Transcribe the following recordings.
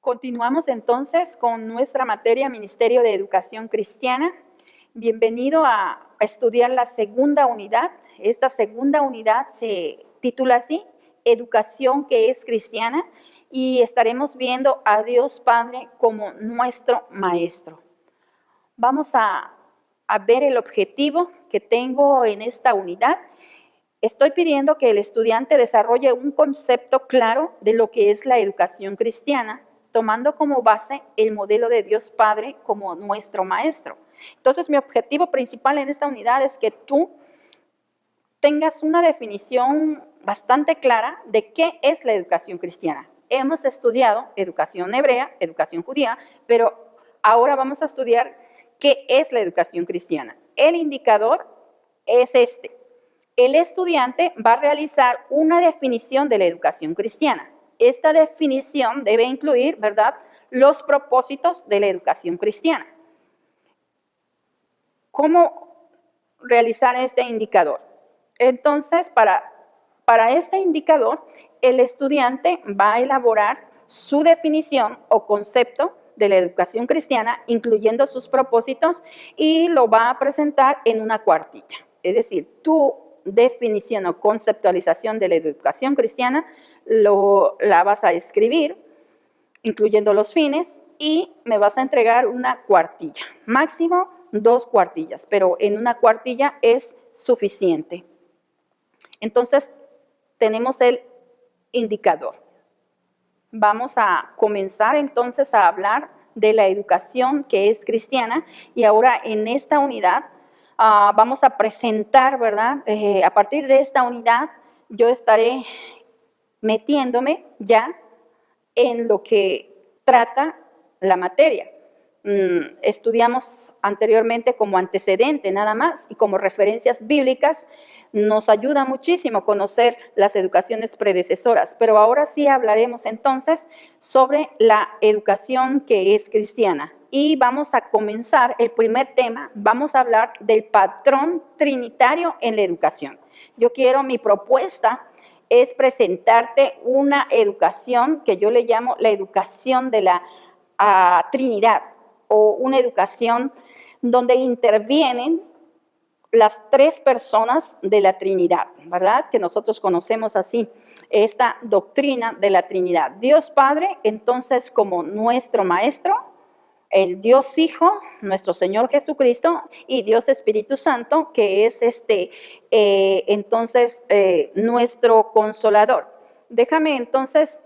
Continuamos entonces con nuestra materia Ministerio de Educación Cristiana. Bienvenido a estudiar la segunda unidad. Esta segunda unidad se titula así, Educación que es Cristiana, y estaremos viendo a Dios Padre como nuestro Maestro. Vamos a ver el objetivo que tengo en esta unidad. Estoy pidiendo que el estudiante desarrolle un concepto claro de lo que es la educación cristiana, tomando como base el modelo de Dios Padre como nuestro maestro. Entonces, mi objetivo principal en esta unidad es que tú tengas una definición bastante clara de qué es la educación cristiana. Hemos estudiado educación hebrea, educación judía, pero ahora vamos a estudiar qué es la educación cristiana. El indicador es este. El estudiante va a realizar una definición de la educación cristiana. Esta definición debe incluir, ¿verdad?, los propósitos de la educación cristiana. ¿Cómo realizar este indicador? Entonces, para este indicador, el estudiante va a elaborar su definición o concepto de la educación cristiana, incluyendo sus propósitos, y lo va a presentar en una cuartilla. Es decir, tu definición o conceptualización de la educación cristiana la vas a escribir, incluyendo los fines, y me vas a entregar una cuartilla, máximo 2 cuartillas, pero en una cuartilla es suficiente. Entonces, tenemos el indicador. Vamos a comenzar entonces a hablar de la educación que es cristiana, y ahora en esta unidad vamos a presentar, ¿verdad? A partir de esta unidad yo estaré metiéndome ya en lo que trata la materia. Estudiamos anteriormente como antecedente nada más, y como referencias bíblicas nos ayuda muchísimo conocer las educaciones predecesoras, pero ahora sí hablaremos entonces sobre la educación que es cristiana. Y vamos a comenzar el primer tema, vamos a hablar del patrón trinitario en la educación. Mi propuesta es presentarte una educación que yo le llamo la educación de la Trinidad, o una educación donde intervienen las 3 personas de la Trinidad, ¿verdad? Que nosotros conocemos así, esta doctrina de la Trinidad. Dios Padre, entonces, como nuestro Maestro, el Dios Hijo, nuestro Señor Jesucristo, y Dios Espíritu Santo, que es nuestro Consolador. Déjame entonces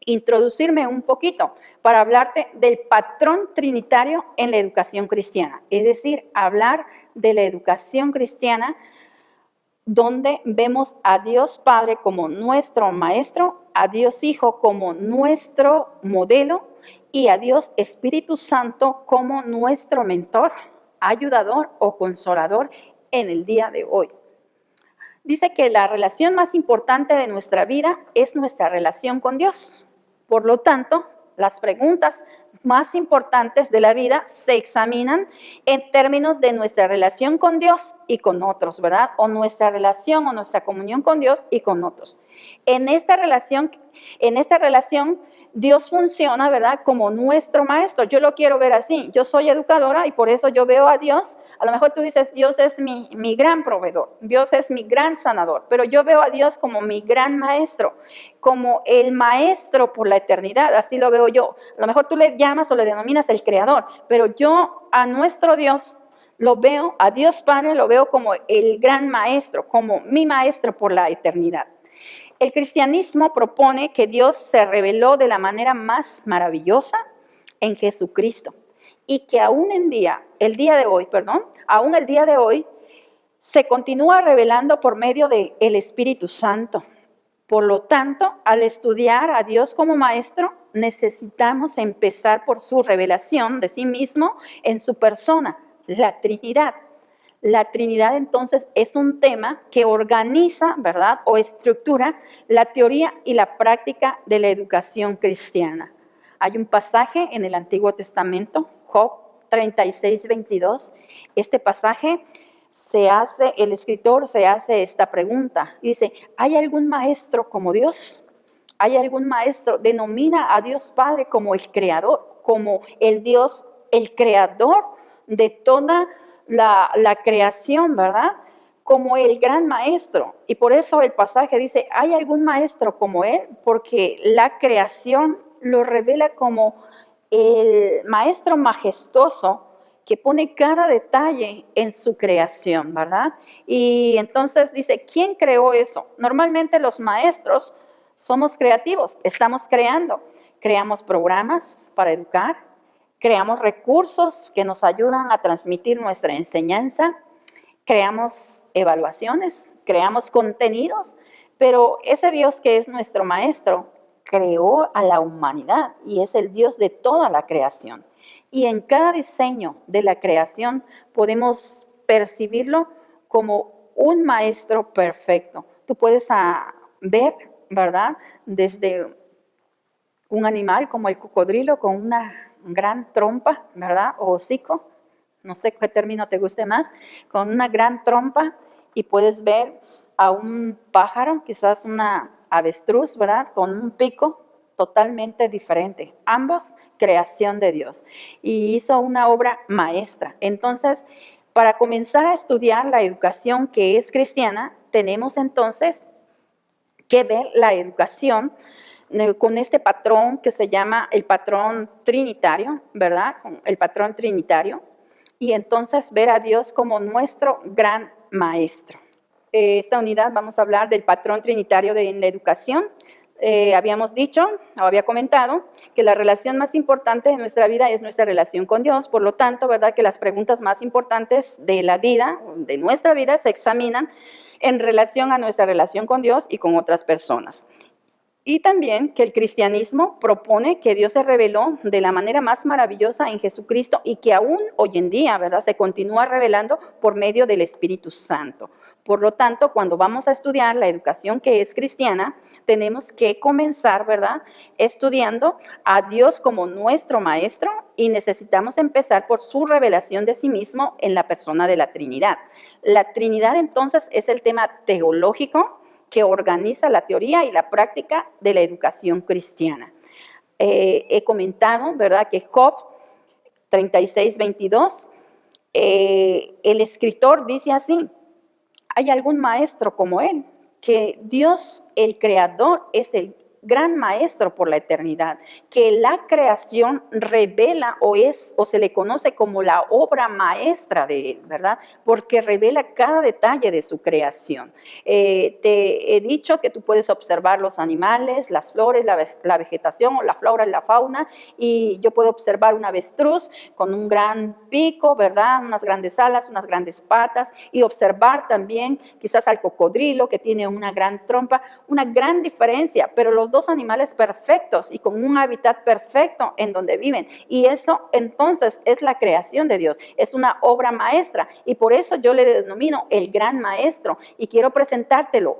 introducirme un poquito para hablarte del patrón trinitario en la educación cristiana, es decir, hablar de la educación cristiana donde vemos a Dios Padre como nuestro Maestro, a Dios Hijo como nuestro modelo y a Dios Espíritu Santo como nuestro mentor, ayudador o consolador en el día de hoy. Dice que la relación más importante de nuestra vida es nuestra relación con Dios. Por lo tanto, las preguntas más importantes de la vida se examinan en términos de nuestra relación con Dios y con otros, ¿verdad? O nuestra relación o nuestra comunión con Dios y con otros. En esta relación, Dios funciona, ¿verdad?, como nuestro maestro. Yo lo quiero ver así. Yo soy educadora y por eso yo veo a Dios. A lo mejor tú dices, Dios es mi gran proveedor, Dios es mi gran sanador, pero yo veo a Dios como mi gran maestro, como el maestro por la eternidad, así lo veo yo. A lo mejor tú le llamas o le denominas el creador, pero yo a nuestro Dios lo veo, a Dios Padre lo veo como el gran maestro, como mi maestro por la eternidad. El cristianismo propone que Dios se reveló de la manera más maravillosa en Jesucristo, y que aún el día de hoy, se continúa revelando por medio del Espíritu Santo. Por lo tanto, al estudiar a Dios como maestro, necesitamos empezar por su revelación de sí mismo en su persona, la Trinidad. La Trinidad, entonces, es un tema que organiza, ¿verdad?, o estructura la teoría y la práctica de la educación cristiana. Hay un pasaje en el Antiguo Testamento, Job 36:22. Este pasaje el escritor se hace esta pregunta. Dice, ¿hay algún maestro como Dios? ¿Hay algún maestro? Denomina a Dios Padre como el creador, como el Dios, el creador de toda la creación, ¿verdad? Como el gran maestro. Y por eso el pasaje dice, ¿hay algún maestro como él? Porque la creación lo revela como el maestro majestuoso que pone cada detalle en su creación, ¿verdad? Y entonces dice, ¿quién creó eso? Normalmente los maestros somos creativos, estamos creando. Creamos programas para educar, creamos recursos que nos ayudan a transmitir nuestra enseñanza, creamos evaluaciones, creamos contenidos, pero ese Dios que es nuestro maestro creó a la humanidad y es el Dios de toda la creación. Y en cada diseño de la creación podemos percibirlo como un maestro perfecto. Tú puedes ver, ¿verdad? Desde un animal como el cocodrilo con una gran trompa, ¿verdad? O hocico, no sé qué término te guste más, con una gran trompa, y puedes ver a un pájaro, quizás una avestruz, ¿verdad? Con un pico totalmente diferente. Ambos creación de Dios. Y hizo una obra maestra. Entonces, para comenzar a estudiar la educación que es cristiana, tenemos entonces que ver la educación con este patrón que se llama el patrón trinitario, ¿verdad? El patrón trinitario. Y entonces ver a Dios como nuestro gran maestro. Esta unidad vamos a hablar del patrón trinitario en la educación. Habíamos dicho, o había comentado, que la relación más importante de nuestra vida es nuestra relación con Dios. Por lo tanto, ¿verdad? Que las preguntas más importantes de la vida, de nuestra vida, se examinan en relación a nuestra relación con Dios y con otras personas. Y también que el cristianismo propone que Dios se reveló de la manera más maravillosa en Jesucristo y que aún hoy en día, ¿verdad?, se continúa revelando por medio del Espíritu Santo. Por lo tanto, cuando vamos a estudiar la educación que es cristiana, tenemos que comenzar, ¿verdad?, estudiando a Dios como nuestro maestro y necesitamos empezar por su revelación de sí mismo en la persona de la Trinidad. La Trinidad entonces es el tema teológico que organiza la teoría y la práctica de la educación cristiana. He comentado, ¿verdad?, que Job 36:22, el escritor dice así, ¿hay algún maestro como él? Que Dios, el creador, es el gran maestro por la eternidad, que la creación revela o se le conoce como la obra maestra de él, ¿verdad? Porque revela cada detalle de su creación. Te he dicho que tú puedes observar los animales, las flores, la vegetación o la flora y la fauna, y yo puedo observar un avestruz con un gran pico, ¿verdad? Unas grandes alas, unas grandes patas, y observar también quizás al cocodrilo que tiene una gran trompa, una gran diferencia, pero los dos animales perfectos y con un hábitat perfecto en donde viven. Y eso entonces es la creación de Dios, es una obra maestra y por eso yo le denomino el gran maestro y quiero presentártelo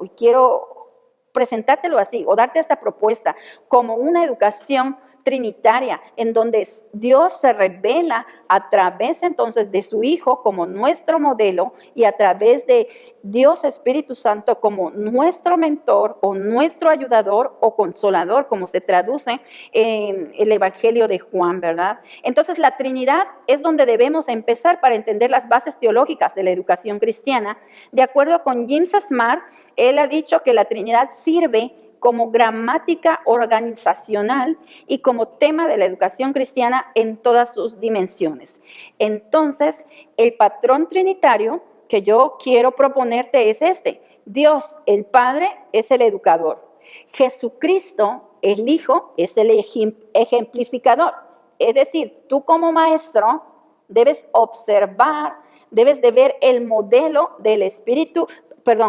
así o darte esta propuesta como una educación trinitaria, en donde Dios se revela a través entonces de su Hijo como nuestro modelo y a través de Dios Espíritu Santo como nuestro mentor o nuestro ayudador o consolador, como se traduce en el Evangelio de Juan, ¿verdad? Entonces la Trinidad es donde debemos empezar para entender las bases teológicas de la educación cristiana. De acuerdo con Jim Smart, él ha dicho que la Trinidad sirve como gramática organizacional y como tema de la educación cristiana en todas sus dimensiones. Entonces, el patrón trinitario que yo quiero proponerte es este. Dios, el Padre, es el educador. Jesucristo, el Hijo, es el ejemplificador. Es decir, tú como maestro debes observar, debes de ver el modelo del Espíritu,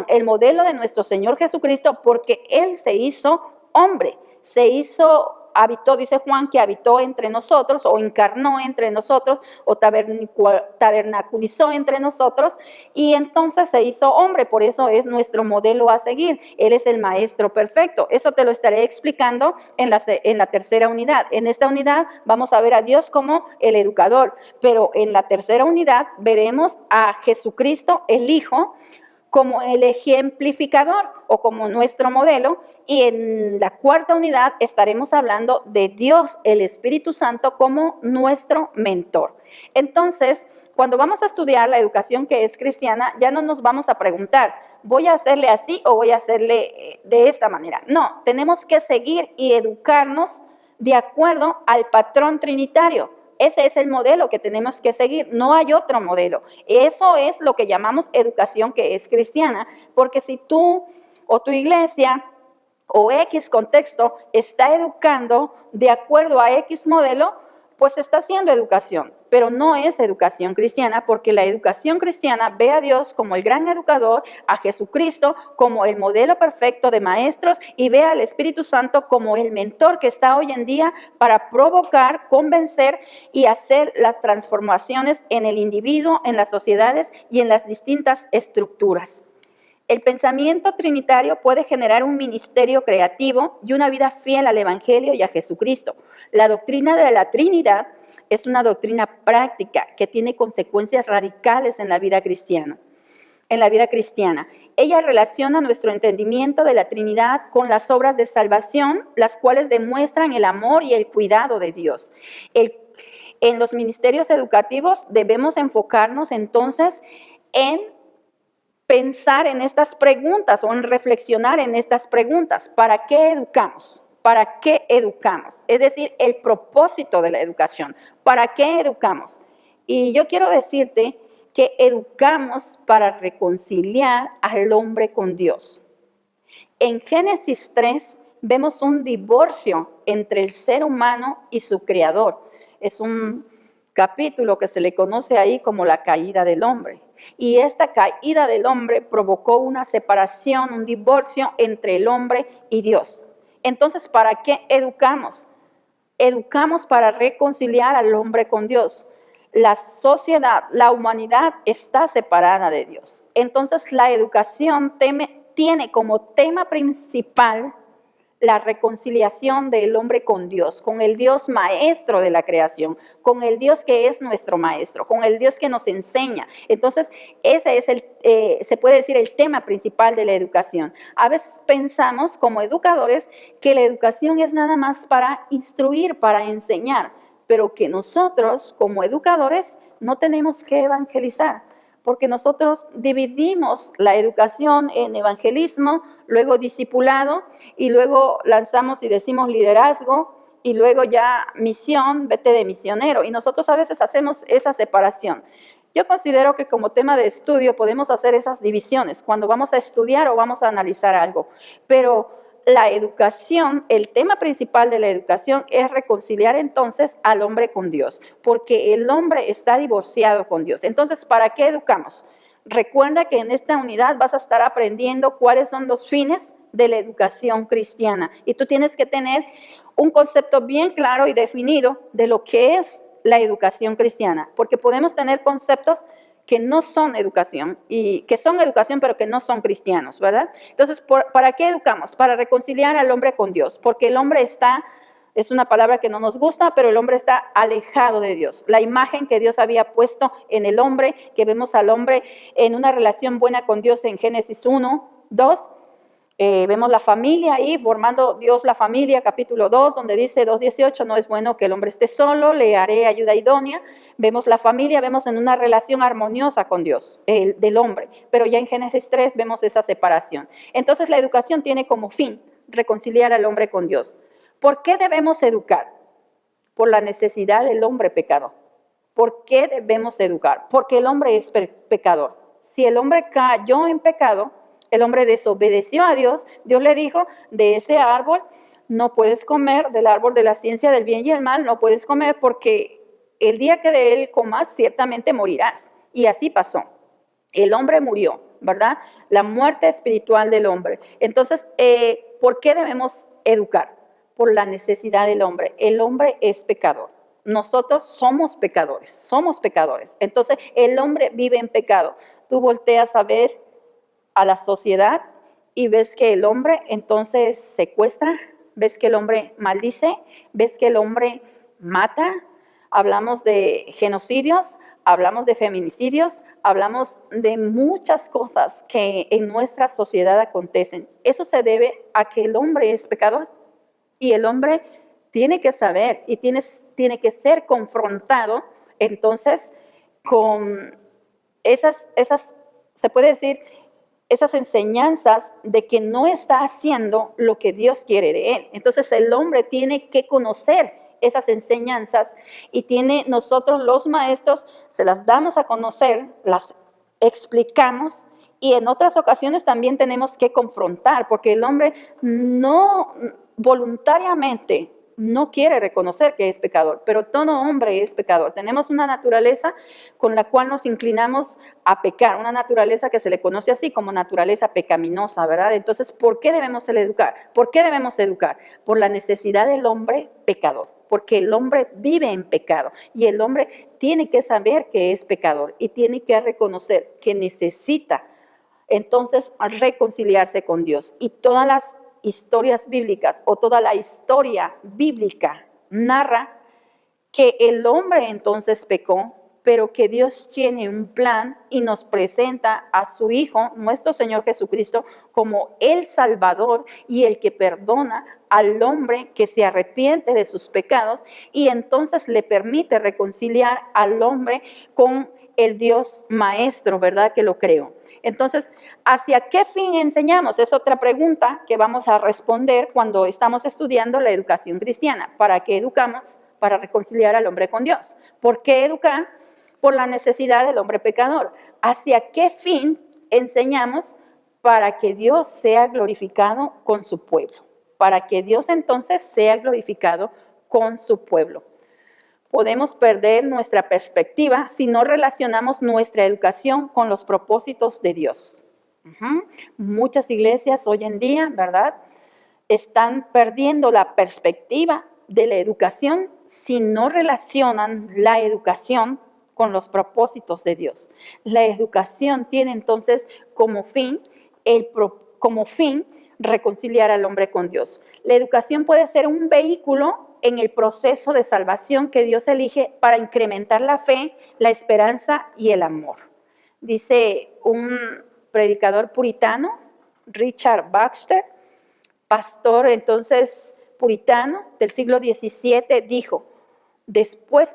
el modelo de nuestro Señor Jesucristo, porque Él se hizo hombre, habitó, dice Juan, que habitó entre nosotros, o encarnó entre nosotros, o tabernaculizó entre nosotros, y entonces se hizo hombre, por eso es nuestro modelo a seguir. Él es el maestro perfecto. Eso te lo estaré explicando en la tercera unidad. En esta unidad vamos a ver a Dios como el educador, pero en la tercera unidad veremos a Jesucristo, el Hijo, como el ejemplificador o como nuestro modelo, y en la cuarta unidad estaremos hablando de Dios, el Espíritu Santo, como nuestro mentor. Entonces, cuando vamos a estudiar la educación que es cristiana, ya no nos vamos a preguntar, ¿voy a hacerle así o voy a hacerle de esta manera? No, tenemos que seguir y educarnos de acuerdo al patrón trinitario. Ese es el modelo que tenemos que seguir, no hay otro modelo. Eso es lo que llamamos educación que es cristiana, porque si tú o tu iglesia o X contexto está educando de acuerdo a X modelo, pues está haciendo educación, pero no es educación cristiana, porque la educación cristiana ve a Dios como el gran educador, a Jesucristo como el modelo perfecto de maestros y ve al Espíritu Santo como el mentor que está hoy en día para provocar, convencer y hacer las transformaciones en el individuo, en las sociedades y en las distintas estructuras. El pensamiento trinitario puede generar un ministerio creativo y una vida fiel al Evangelio y a Jesucristo. La doctrina de la Trinidad es una doctrina práctica que tiene consecuencias radicales en la vida cristiana. Ella relaciona nuestro entendimiento de la Trinidad con las obras de salvación, las cuales demuestran el amor y el cuidado de Dios. En los ministerios educativos debemos enfocarnos entonces en pensar en estas preguntas o en reflexionar en estas preguntas. ¿Para qué educamos? ¿Para qué educamos? Es decir, el propósito de la educación. ¿Para qué educamos? Y yo quiero decirte que educamos para reconciliar al hombre con Dios. En Génesis 3 vemos un divorcio entre el ser humano y su creador. Es un capítulo que se le conoce ahí como la caída del hombre. Y esta caída del hombre provocó una separación, un divorcio entre el hombre y Dios. Entonces, ¿para qué educamos? Educamos para reconciliar al hombre con Dios. La sociedad, la humanidad está separada de Dios. Entonces, la educación tiene como tema principal la reconciliación del hombre con Dios, con el Dios maestro de la creación, con el Dios que es nuestro maestro, con el Dios que nos enseña. Entonces, ese es se puede decir, el tema principal de la educación. A veces pensamos como educadores que la educación es nada más para instruir, para enseñar, pero que nosotros como educadores no tenemos que evangelizar, porque nosotros dividimos la educación en evangelismo, luego discipulado, y luego lanzamos y decimos liderazgo, y luego ya misión, vete de misionero. Y nosotros a veces hacemos esa separación. Yo considero que como tema de estudio podemos hacer esas divisiones cuando vamos a estudiar o vamos a analizar algo, pero la educación, el tema principal de la educación es reconciliar entonces al hombre con Dios, porque el hombre está divorciado con Dios. Entonces, ¿para qué educamos? Recuerda que en esta unidad vas a estar aprendiendo cuáles son los fines de la educación cristiana, y tú tienes que tener un concepto bien claro y definido de lo que es la educación cristiana, porque podemos tener conceptos que no son educación, y que son educación pero que no son cristianos, ¿verdad? Entonces, ¿para qué educamos? Para reconciliar al hombre con Dios, porque el hombre es una palabra que no nos gusta, pero el hombre está alejado de Dios. La imagen que Dios había puesto en el hombre, que vemos al hombre en una relación buena con Dios en Génesis 1, 2, vemos la familia ahí, formando Dios la familia, capítulo 2, donde dice 2:18, no es bueno que el hombre esté solo, le haré ayuda idónea. Vemos la familia, vemos en una relación armoniosa con Dios, del hombre, pero ya en Génesis 3 vemos esa separación. Entonces la educación tiene como fin reconciliar al hombre con Dios. ¿Por qué debemos educar? Por la necesidad del hombre pecador. ¿Por qué debemos educar? Porque el hombre es pecador. Si el hombre cayó en pecado, el hombre desobedeció a Dios, Dios le dijo, de ese árbol no puedes comer, del árbol de la ciencia del bien y el mal no puedes comer, porque el día que de él comas ciertamente morirás. Y así pasó. El hombre murió, ¿verdad? La muerte espiritual del hombre. Entonces, ¿por qué debemos educar? Por la necesidad del hombre. El hombre es pecador. Nosotros somos pecadores, somos pecadores. Entonces, el hombre vive en pecado. Tú volteas a ver a la sociedad y ves que el hombre entonces secuestra, ves que el hombre maldice, ves que el hombre mata. Hablamos de genocidios, hablamos de feminicidios, hablamos de muchas cosas que en nuestra sociedad acontecen. Eso se debe a que el hombre es pecador y el hombre tiene que saber y tiene que ser confrontado entonces con se puede decir, esas enseñanzas de que no está haciendo lo que Dios quiere de él. Entonces el hombre tiene que conocer esas enseñanzas y nosotros los maestros se las damos a conocer, las explicamos y en otras ocasiones también tenemos que confrontar, porque el hombre no voluntariamente no quiere reconocer que es pecador, pero todo hombre es pecador. Tenemos una naturaleza con la cual nos inclinamos a pecar, una naturaleza que se le conoce así como naturaleza pecaminosa, ¿verdad? Entonces, ¿por qué debemos educar? ¿Por qué debemos educar? Por la necesidad del hombre pecador, porque el hombre vive en pecado y el hombre tiene que saber que es pecador y tiene que reconocer que necesita entonces reconciliarse con Dios. Y todas las historias bíblicas o toda la historia bíblica narra que el hombre entonces pecó, pero que Dios tiene un plan y nos presenta a su Hijo, nuestro Señor Jesucristo, como el Salvador y el que perdona al hombre que se arrepiente de sus pecados y entonces le permite reconciliar al hombre con el Dios Maestro, ¿verdad? Que lo creó. Entonces, ¿hacia qué fin enseñamos? Es otra pregunta que vamos a responder cuando estamos estudiando la educación cristiana. ¿Para qué educamos? Para reconciliar al hombre con Dios. ¿Por qué educar? Por la necesidad del hombre pecador. ¿Hacia qué fin enseñamos? Para que Dios sea glorificado con su pueblo. Para que Dios entonces sea glorificado con su pueblo. Podemos perder nuestra perspectiva si no relacionamos nuestra educación con los propósitos de Dios. Muchas iglesias hoy en día, ¿verdad?, están perdiendo la perspectiva de la educación si no relacionan la educación con los propósitos de Dios. La educación tiene entonces como fin reconciliar al hombre con Dios. La educación puede ser un vehículo en el proceso de salvación que Dios elige para incrementar la fe, la esperanza y el amor. Dice un predicador puritano, Richard Baxter, pastor entonces puritano del siglo XVII, dijo: después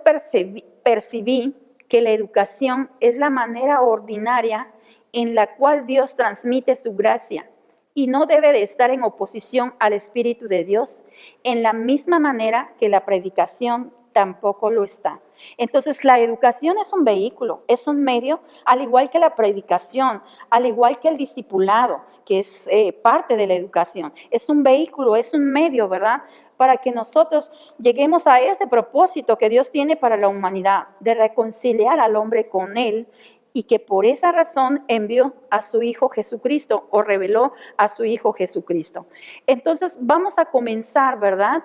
percibí que la educación es la manera ordinaria en la cual Dios transmite su gracia y no debe de estar en oposición al Espíritu de Dios, en la misma manera que la predicación tampoco lo está. Entonces, la educación es un vehículo, es un medio, al igual que la predicación, al igual que el discipulado, que es parte de la educación. Es un vehículo, es un medio, ¿verdad?, para que nosotros lleguemos a ese propósito que Dios tiene para la humanidad, de reconciliar al hombre con Él, y que por esa razón envió a su Hijo Jesucristo o reveló a su Hijo Jesucristo. Entonces vamos a comenzar, ¿verdad?,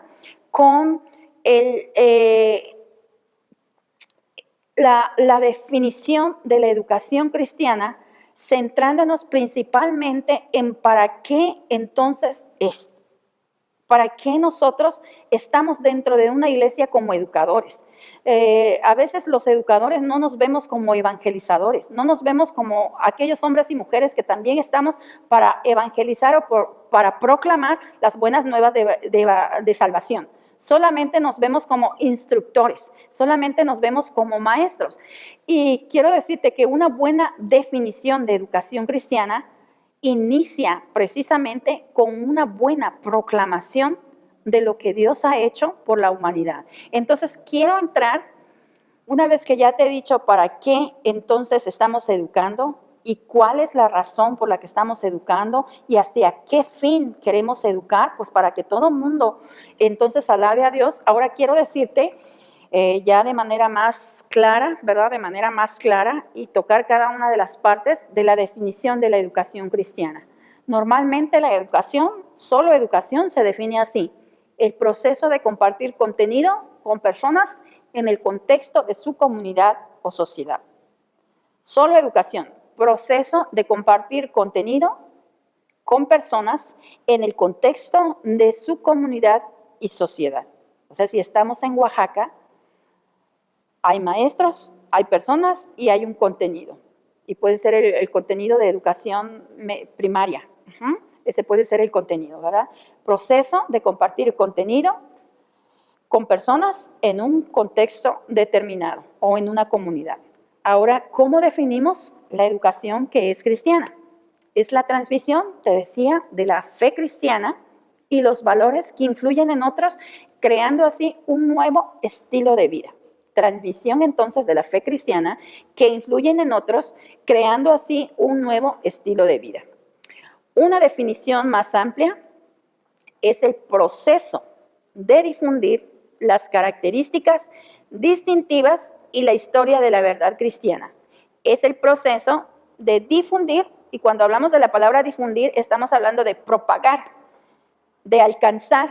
con la definición de la educación cristiana, centrándonos principalmente en para qué entonces es. ¿Para qué nosotros estamos dentro de una iglesia como educadores? A veces los educadores no nos vemos como evangelizadores, no nos vemos como aquellos hombres y mujeres que también estamos para evangelizar o para proclamar las buenas nuevas de salvación. Solamente nos vemos como instructores, solamente nos vemos como maestros. Y quiero decirte que una buena definición de educación cristiana inicia precisamente con una buena proclamación de lo que Dios ha hecho por la humanidad. Entonces, quiero entrar, una vez que ya te he dicho para qué entonces estamos educando y cuál es la razón por la que estamos educando y hacia qué fin queremos educar, pues para que todo el mundo entonces alabe a Dios. Ahora quiero decirte ya de manera más clara, ¿verdad?, de manera más clara y tocar cada una de las partes de la definición de la educación cristiana. Normalmente la educación, solo educación, se define así: el proceso de compartir contenido con personas en el contexto de su comunidad o sociedad. Solo educación, proceso de compartir contenido con personas en el contexto de su comunidad y sociedad. O sea, si estamos en Oaxaca, hay maestros, hay personas y hay un contenido. y puede ser el contenido de educación primaria. Ese puede ser el contenido, ¿verdad? Proceso de compartir contenido con personas en un contexto determinado o en una comunidad. Ahora, ¿cómo definimos la educación que es cristiana? Es la transmisión, te decía, de la fe cristiana y los valores que influyen en otros, creando así un nuevo estilo de vida. Transmisión entonces de la fe cristiana que influyen en otros, creando así un nuevo estilo de vida. Una definición más amplia es el proceso de difundir las características distintivas y la historia de la verdad cristiana. Es el proceso de difundir, y cuando hablamos de la palabra difundir, estamos hablando de propagar, de alcanzar,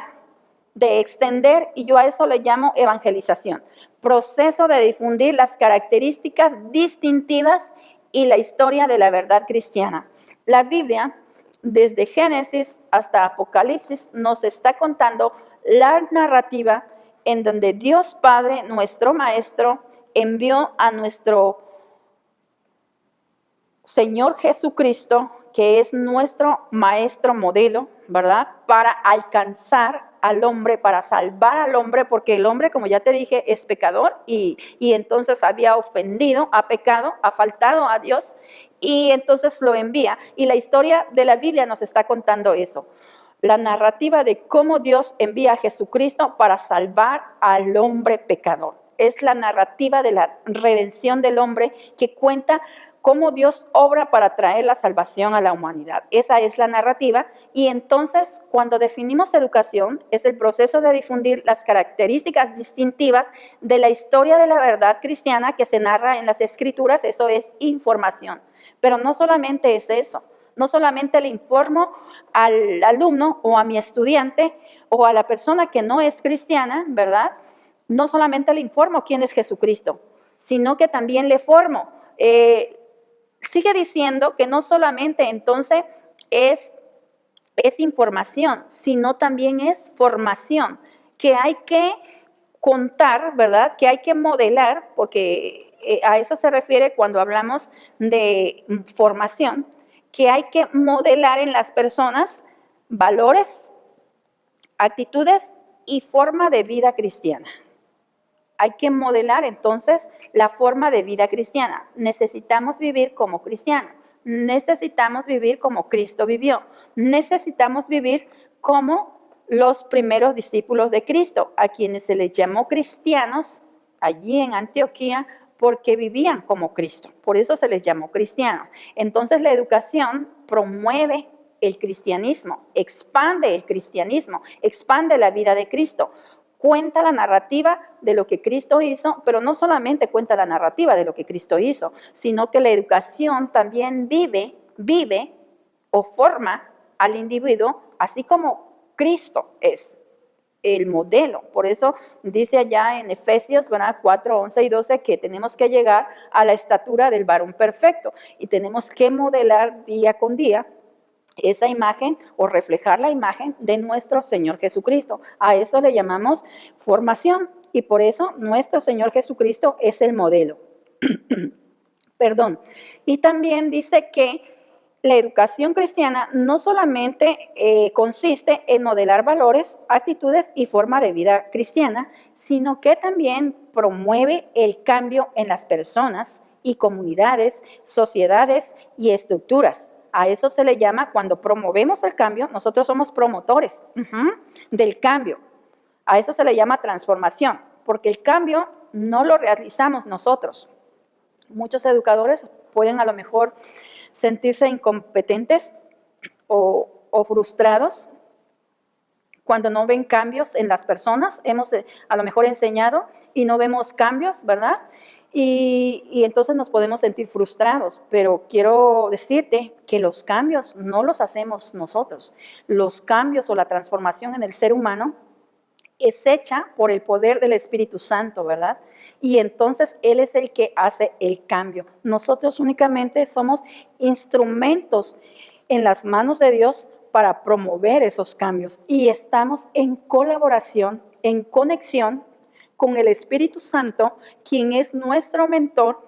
de extender, y yo a eso le llamo evangelización. Proceso de difundir las características distintivas y la historia de la verdad cristiana. La Biblia, desde Génesis hasta Apocalipsis, nos está contando la narrativa en donde Dios Padre, nuestro Maestro, envió a nuestro Señor Jesucristo, que es nuestro Maestro modelo, ¿verdad? Para alcanzar al hombre, para salvar al hombre, porque el hombre, como ya te dije, es pecador y entonces había ofendido, ha pecado, ha faltado a Dios y entonces lo envía. Y la historia de la Biblia nos está contando eso. La narrativa de cómo Dios envía a Jesucristo para salvar al hombre pecador. Es la narrativa de la redención del hombre que cuenta cómo Dios obra para traer la salvación a la humanidad. Esa es la narrativa. Y entonces, cuando definimos educación, es el proceso de difundir las características distintivas de la historia de la verdad cristiana que se narra en las Escrituras. Eso es información. Pero no solamente es eso. No solamente le informo al alumno o a mi estudiante o a la persona que no es cristiana, ¿verdad? No solamente le informo quién es Jesucristo, sino que también le formo. Sigue diciendo que no solamente entonces es información, sino también es formación, que hay que contar, ¿verdad? Que hay que modelar, porque a eso se refiere cuando hablamos de formación, que hay que modelar en las personas valores, actitudes y forma de vida cristiana. Hay que modelar entonces la forma de vida cristiana. Necesitamos vivir como cristianos. Necesitamos vivir como Cristo vivió. Necesitamos vivir como los primeros discípulos de Cristo, a quienes se les llamó cristianos allí en Antioquía porque vivían como Cristo. Por eso se les llamó cristianos. Entonces la educación promueve el cristianismo, expande el cristianismo, expande la vida de Cristo. Cuenta la narrativa de lo que Cristo hizo, pero no solamente cuenta la narrativa de lo que Cristo hizo, sino que la educación también vive o forma al individuo, así como Cristo es el modelo. Por eso dice allá en Efesios 4, 11 y 12 que tenemos que llegar a la estatura del varón perfecto y tenemos que modelar día con día esa imagen o reflejar la imagen de nuestro Señor Jesucristo. A eso le llamamos formación y por eso nuestro Señor Jesucristo es el modelo. Perdón. Y también dice que la educación cristiana no solamente consiste en modelar valores, actitudes y forma de vida cristiana, sino que también promueve el cambio en las personas y comunidades, sociedades y estructuras. A eso se le llama, cuando promovemos el cambio, nosotros somos promotores del cambio. A eso se le llama transformación, porque el cambio no lo realizamos nosotros. Muchos educadores pueden a lo mejor sentirse incompetentes o frustrados cuando no ven cambios en las personas. Hemos a lo mejor enseñado y no vemos cambios, ¿verdad? Y entonces nos podemos sentir frustrados, pero quiero decirte que los cambios no los hacemos nosotros. Los cambios o la transformación en el ser humano es hecha por el poder del Espíritu Santo, ¿verdad? Y entonces Él es el que hace el cambio. Nosotros únicamente somos instrumentos en las manos de Dios para promover esos cambios. Y estamos en colaboración, en conexión con el Espíritu Santo, quien es nuestro mentor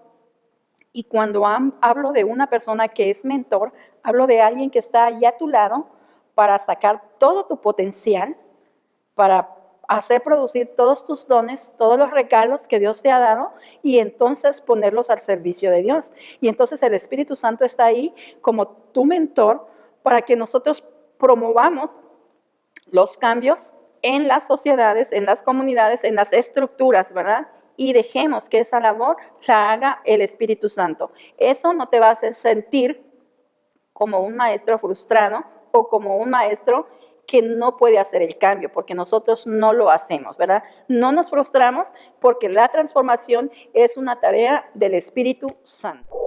Y cuando hablo de una persona que es mentor, hablo de alguien que está ahí a tu lado para sacar todo tu potencial, para hacer producir todos tus dones, todos los regalos que Dios te ha dado y entonces ponerlos al servicio de Dios. Y entonces el Espíritu Santo está ahí como tu mentor para que nosotros promovamos los cambios en las sociedades, en las comunidades, en las estructuras, ¿verdad? Y dejemos que esa labor la haga el Espíritu Santo. Eso no te va a hacer sentir como un maestro frustrado o como un maestro que no puede hacer el cambio, porque nosotros no lo hacemos, ¿verdad? No nos frustramos porque la transformación es una tarea del Espíritu Santo.